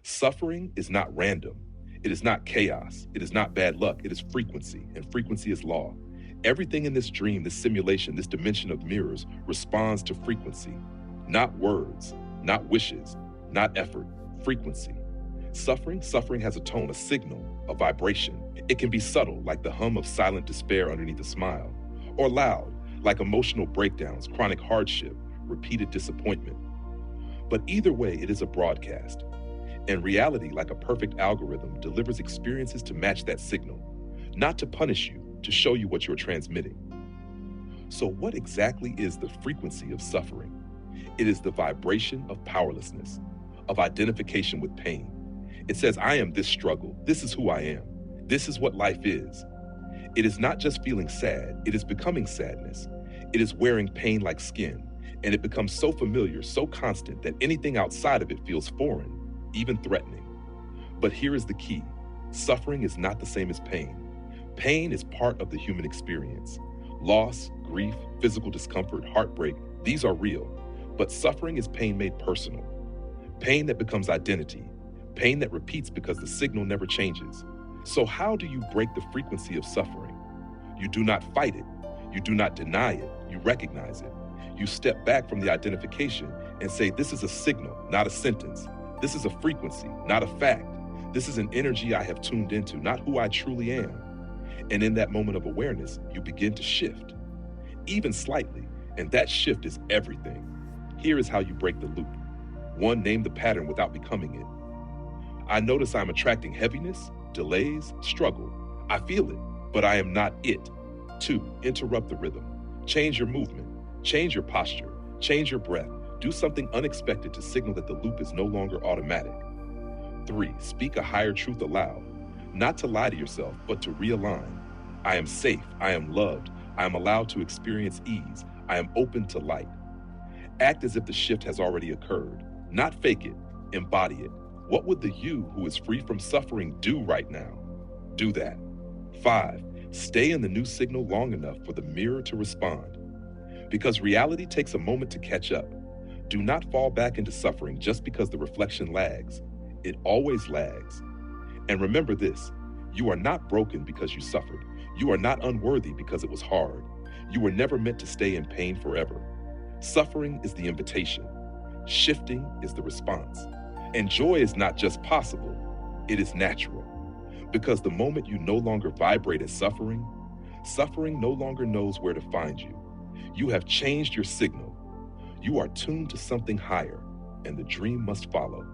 Suffering is not random. It is not chaos. It is not bad luck. It is frequency, and frequency is law. Everything in this dream, this simulation, this dimension of mirrors responds to frequency, not words, not wishes, not effort, frequency. Suffering has a tone, a signal, a vibration. It can be subtle, like the hum of silent despair underneath a smile, or loud, like emotional breakdowns, chronic hardship, repeated disappointment. But either way, it is a broadcast. And reality, like a perfect algorithm, delivers experiences to match that signal, not to punish you, to show you what you're transmitting. So what exactly is the frequency of suffering? It is the vibration of powerlessness, of identification with pain. It says, I am this struggle. This is who I am. This is what life is. It is not just feeling sad. It is becoming sadness. It is wearing pain like skin, and it becomes so familiar, so constant that anything outside of it feels foreign, even threatening. But here is the key. Suffering is not the same as pain. Pain is part of the human experience. Loss, grief, physical discomfort, heartbreak, these are real. But suffering is pain made personal. Pain that becomes identity. Pain that repeats because the signal never changes. So how do you break the frequency of suffering? You do not fight it. You do not deny it. You recognize it. You step back from the identification and say, this is a signal, not a sentence. This is a frequency, not a fact. This is an energy I have tuned into, not who I truly am. And in that moment of awareness, you begin to shift, even slightly, and that shift is everything. Here is how you break the loop. 1, name the pattern without becoming it. I notice I'm attracting heaviness, delays, struggle. I feel it, but I am not it. 2, interrupt the rhythm. Change your movement, change your posture, change your breath. Do something unexpected to signal that the loop is no longer automatic. 3, speak a higher truth aloud, not to lie to yourself, but to realign. I am safe, I am loved, I am allowed to experience ease, I am open to light. Act as if the shift has already occurred, not fake it, embody it. What would the you who is free from suffering do right now? Do that. 5, stay in the new signal long enough for the mirror to respond. Because reality takes a moment to catch up. Do not fall back into suffering just because the reflection lags. It always lags. And remember this, you are not broken because you suffered. You are not unworthy because it was hard. You were never meant to stay in pain forever. Suffering is the invitation. Shifting is the response. And joy is not just possible, it is natural. Because the moment you no longer vibrate as suffering, suffering no longer knows where to find you. You have changed your signal. You are tuned to something higher, and the dream must follow.